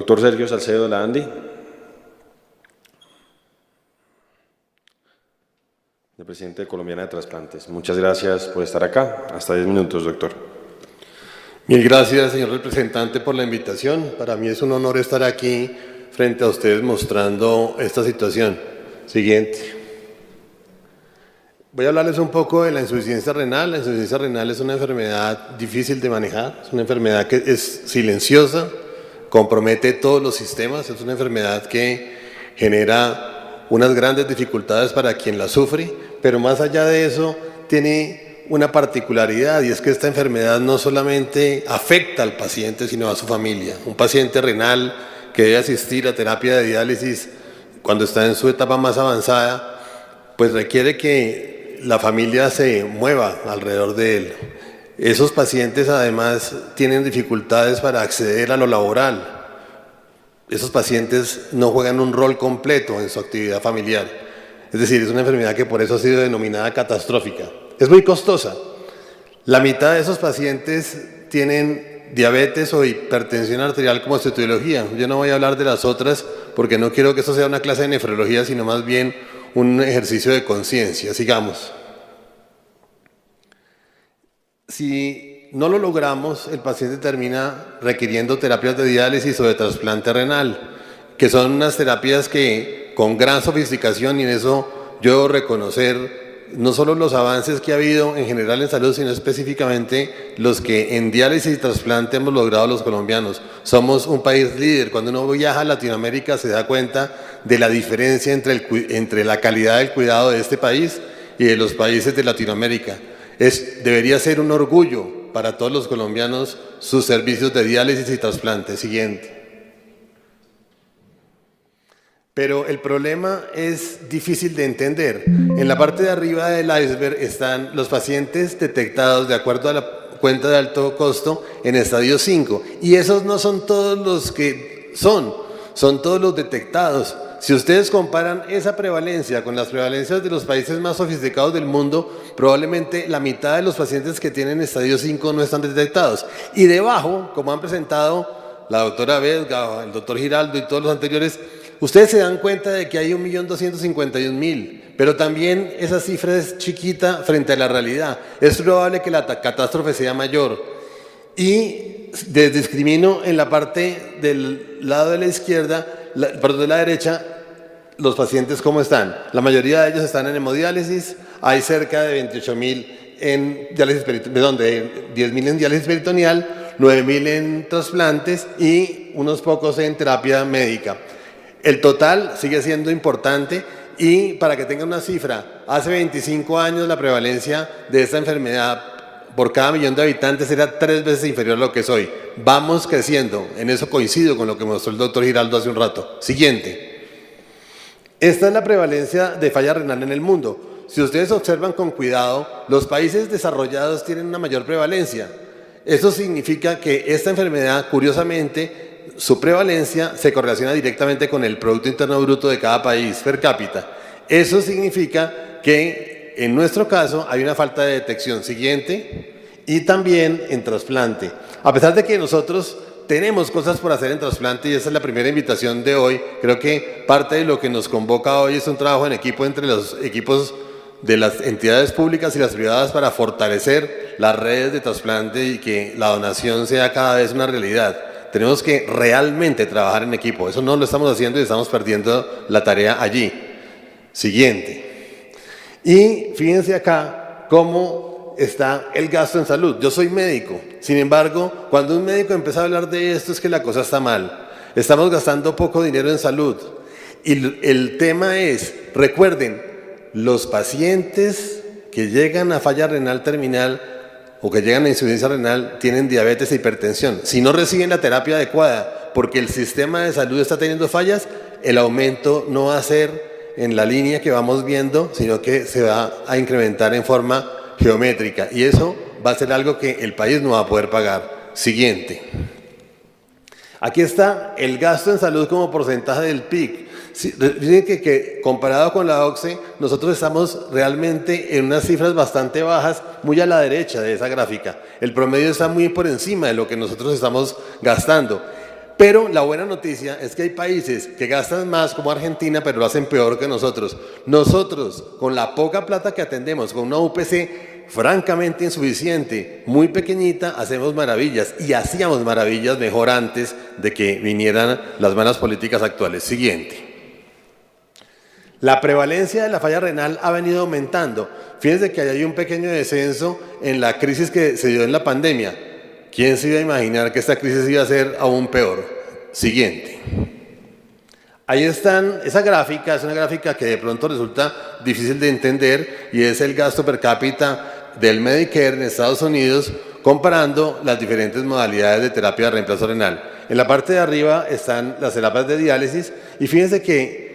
Doctor Sergio Salcedo de la ANDI. El presidente colombiana de Trasplantes. Muchas gracias por estar acá. Hasta 10 minutos, doctor. Mil gracias, señor representante, por la invitación. Para mí es un honor estar aquí frente a ustedes mostrando esta situación. Siguiente. Voy a hablarles un poco de la insuficiencia renal. La insuficiencia renal es una enfermedad difícil de manejar, es una enfermedad que es silenciosa, compromete todos los sistemas, es una enfermedad que genera unas grandes dificultades para quien la sufre, pero más allá de eso tiene una particularidad, y es que esta enfermedad no solamente afecta al paciente, sino a su familia. Un paciente renal que debe asistir a terapia de diálisis cuando está en su etapa más avanzada, pues requiere que la familia se mueva alrededor de él. Esos pacientes además tienen dificultades para acceder a lo laboral. Esos pacientes no juegan un rol completo en su actividad familiar. Es decir, es una enfermedad que por eso ha sido denominada catastrófica. Es muy costosa. La mitad de esos pacientes tienen diabetes o hipertensión arterial como su etiología. Yo no voy a hablar de las otras porque no quiero que esto sea una clase de nefrología, sino más bien un ejercicio de conciencia. Sigamos. Si no lo logramos, el paciente termina requiriendo terapias de diálisis o de trasplante renal, que son unas terapias que con gran sofisticación, y en eso yo debo reconocer no solo los avances que ha habido en general en salud, sino específicamente los que en diálisis y trasplante hemos logrado los colombianos. Somos un país líder. Cuando uno viaja a Latinoamérica se da cuenta de la diferencia entre la calidad del cuidado de este país y de los países de Latinoamérica. Debería ser un orgullo para todos los colombianos sus servicios de diálisis y trasplante. Siguiente. Pero el problema es difícil de entender. En la parte de arriba del iceberg están los pacientes detectados de acuerdo a la cuenta de alto costo en estadio 5. Y esos no son todos los que son todos los detectados. Si ustedes comparan esa prevalencia con las prevalencias de los países más sofisticados del mundo, probablemente la mitad de los pacientes que tienen estadio 5 no están detectados. Y debajo, como han presentado la doctora Vesga, el doctor Giraldo y todos los anteriores, ustedes se dan cuenta de que hay 1.251.000, pero también esa cifra es chiquita frente a la realidad. Es probable que la catástrofe sea mayor. Y discrimino en la parte del lado de la izquierda, perdón, de la derecha, los pacientes cómo están. La mayoría de ellos están en hemodiálisis, hay cerca de 28.000 en diálisis peritoneal, de 10.000 en diálisis peritoneal, 9.000 en trasplantes y unos pocos en terapia médica. El total sigue siendo importante, y para que tengan una cifra, hace 25 años la prevalencia de esta enfermedad por cada millón de habitantes era 3 veces inferior a lo que es hoy. Vamos creciendo, en eso coincido con lo que mostró el doctor Giraldo hace un rato. Siguiente. Esta es la prevalencia de falla renal en el mundo. Si ustedes observan con cuidado, los países desarrollados tienen una mayor prevalencia. Eso significa que esta enfermedad, curiosamente, su prevalencia se correlaciona directamente con el Producto Interno Bruto de cada país per cápita. Eso significa que en nuestro caso hay una falta de detección. Siguiente. Y también en trasplante. A pesar de que nosotros tenemos cosas por hacer en trasplante, y esa es la primera invitación de hoy, creo que parte de lo que nos convoca hoy es un trabajo en equipo entre los equipos de las entidades públicas y las privadas para fortalecer las redes de trasplante y que la donación sea cada vez una realidad. Tenemos que realmente trabajar en equipo. Eso no lo estamos haciendo y estamos perdiendo la tarea allí. Siguiente. Y fíjense acá cómo está el gasto en salud. Yo soy médico. Sin embargo, cuando un médico empieza a hablar de esto es que la cosa está mal. Estamos gastando poco dinero en salud. Y el tema es, recuerden, los pacientes que llegan a falla renal terminal o que llegan a insuficiencia renal tienen diabetes e hipertensión. Si no reciben la terapia adecuada porque el sistema de salud está teniendo fallas, el aumento no va a ser en la línea que vamos viendo, sino que se va a incrementar en forma geométrica. Y eso va a ser algo que el país no va a poder pagar. Siguiente. Aquí está el gasto en salud como porcentaje del PIB. Miren que comparado con la OCDE, nosotros estamos realmente en unas cifras bastante bajas, muy a la derecha de esa gráfica. El promedio está muy por encima de lo que nosotros estamos gastando. Pero la buena noticia es que hay países que gastan más, como Argentina, pero lo hacen peor que nosotros. Nosotros, con la poca plata que atendemos, con una UPC francamente insuficiente, muy pequeñita, hacemos maravillas, y hacíamos maravillas mejor antes de que vinieran las malas políticas actuales. Siguiente. La prevalencia de la falla renal ha venido aumentando. Fíjense que hay un pequeño descenso en la crisis que se dio en la pandemia. ¿Quién se iba a imaginar que esta crisis iba a ser aún peor? Siguiente. Ahí están, esa gráfica es una gráfica que de pronto resulta difícil de entender, y es el gasto per cápita del Medicare en Estados Unidos comparando las diferentes modalidades de terapia de reemplazo renal. En la parte de arriba están las terapias de diálisis, y fíjense que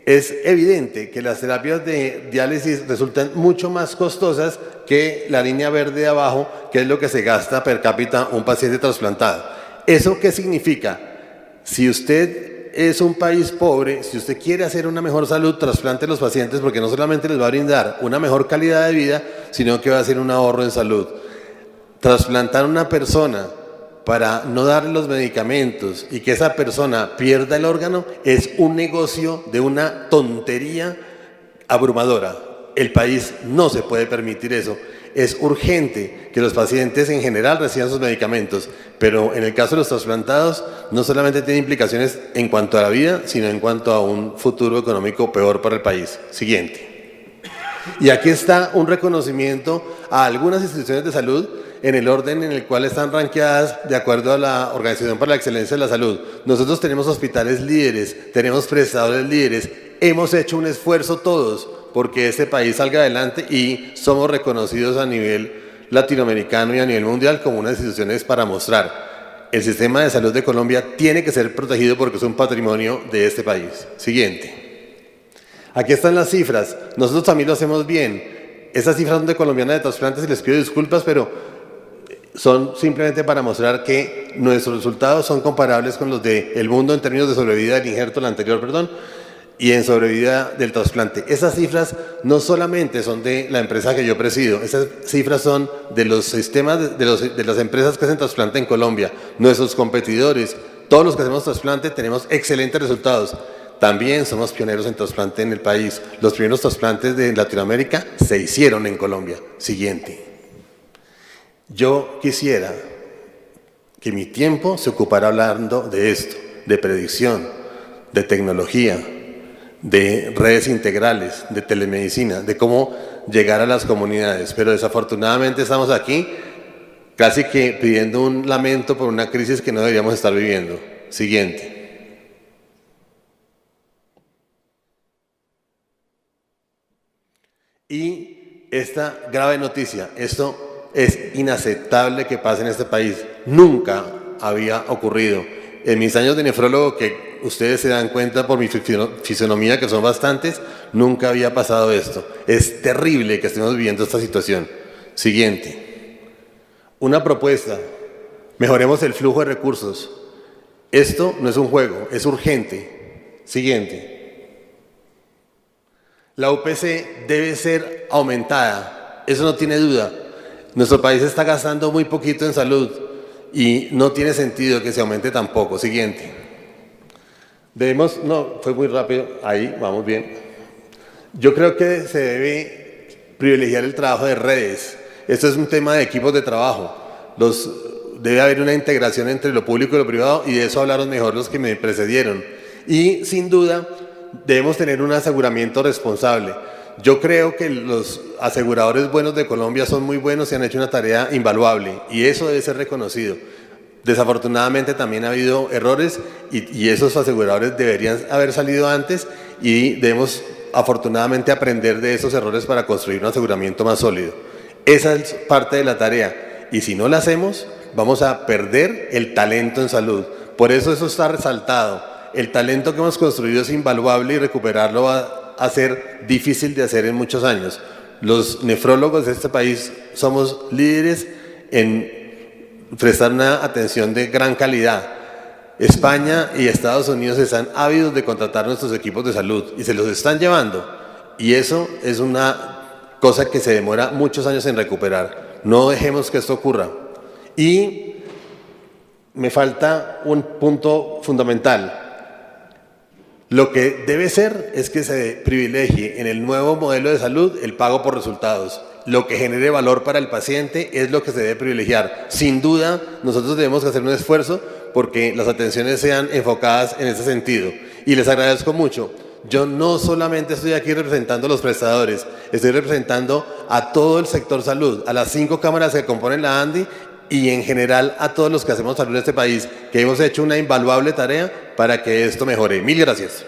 es evidente que las terapias de diálisis resultan mucho más costosas que la línea verde de abajo, que es lo que se gasta per cápita un paciente trasplantado. ¿Eso qué significa? Si usted es un país pobre, si usted quiere hacer una mejor salud, trasplante a los pacientes, porque no solamente les va a brindar una mejor calidad de vida, sino que va a hacer un ahorro en salud. Trasplantar a una persona para no darle los medicamentos y que esa persona pierda el órgano es un negocio de una tontería abrumadora. El país no se puede permitir eso. Es urgente que los pacientes en general reciban sus medicamentos, pero en el caso de los trasplantados no solamente tiene implicaciones en cuanto a la vida, sino en cuanto a un futuro económico peor para el país. Siguiente. Y aquí está un reconocimiento a algunas instituciones de salud en el orden en el cual están rankeadas de acuerdo a la Organización para la Excelencia de la Salud. Nosotros tenemos hospitales líderes, tenemos prestadores líderes, hemos hecho un esfuerzo todos porque este país salga adelante, y somos reconocidos a nivel latinoamericano y a nivel mundial como unas instituciones para mostrar. El sistema de salud de Colombia tiene que ser protegido porque es un patrimonio de este país. Siguiente. Aquí están las cifras. Nosotros también lo hacemos bien. Estas cifras son de Colombiana de Trasplantes y les pido disculpas, pero son simplemente para mostrar que nuestros resultados son comparables con los del mundo en términos de sobrevida del injerto, la anterior, perdón, y en sobrevida del trasplante. Esas cifras no solamente son de la empresa que yo presido, esas cifras son de los sistemas de las empresas que hacen trasplante en Colombia, nuestros competidores, todos los que hacemos trasplante tenemos excelentes resultados. También somos pioneros en trasplante en el país. Los primeros trasplantes de Latinoamérica se hicieron en Colombia. Siguiente. Yo quisiera que mi tiempo se ocupara hablando de esto, de predicción, de tecnología, de redes integrales, de telemedicina, de cómo llegar a las comunidades, pero desafortunadamente estamos aquí casi que pidiendo un lamento por una crisis que no deberíamos estar viviendo. Siguiente. Y esta grave noticia, esto es inaceptable que pase en este país, nunca había ocurrido. En mis años de nefrólogo, que ustedes se dan cuenta por mi fisonomía, que son bastantes, nunca había pasado esto. Es terrible que estemos viviendo esta situación. Siguiente. Una propuesta. Mejoremos el flujo de recursos. Esto no es un juego, es urgente. Siguiente. La UPC debe ser aumentada, eso no tiene duda. Nuestro país está gastando muy poquito en salud y no tiene sentido que se aumente tampoco. Siguiente. Debemos, no, fue muy rápido, ahí vamos bien. Yo creo que se debe privilegiar el trabajo de redes. Esto es un tema de equipos de trabajo. Debe haber una integración entre lo público y lo privado, y de eso hablaron mejor los que me precedieron. Y sin duda debemos tener un aseguramiento responsable. Yo creo que los aseguradores buenos de Colombia son muy buenos y han hecho una tarea invaluable, y eso debe ser reconocido. Desafortunadamente también ha habido errores, y esos aseguradores deberían haber salido antes, y debemos afortunadamente aprender de esos errores para construir un aseguramiento más sólido. Esa es parte de la tarea, y si no la hacemos vamos a perder el talento en salud. Por eso está resaltado. El talento que hemos construido es invaluable y recuperarlo va a ser difícil de hacer en muchos años. Los nefrólogos de este país somos líderes en prestar una atención de gran calidad. España y Estados Unidos están ávidos de contratar nuestros equipos de salud y se los están llevando. Y eso es una cosa que se demora muchos años en recuperar. No dejemos que esto ocurra. Y me falta un punto fundamental. Lo que debe ser es que se privilegie en el nuevo modelo de salud el pago por resultados. Lo que genere valor para el paciente es lo que se debe privilegiar. Sin duda, nosotros debemos hacer un esfuerzo porque las atenciones sean enfocadas en ese sentido. Y les agradezco mucho. Yo no solamente estoy aquí representando a los prestadores, estoy representando a todo el sector salud, a las 5 cámaras que componen la ANDI y en general a todos los que hacemos salud en este país, que hemos hecho una invaluable tarea para que esto mejore. Mil gracias.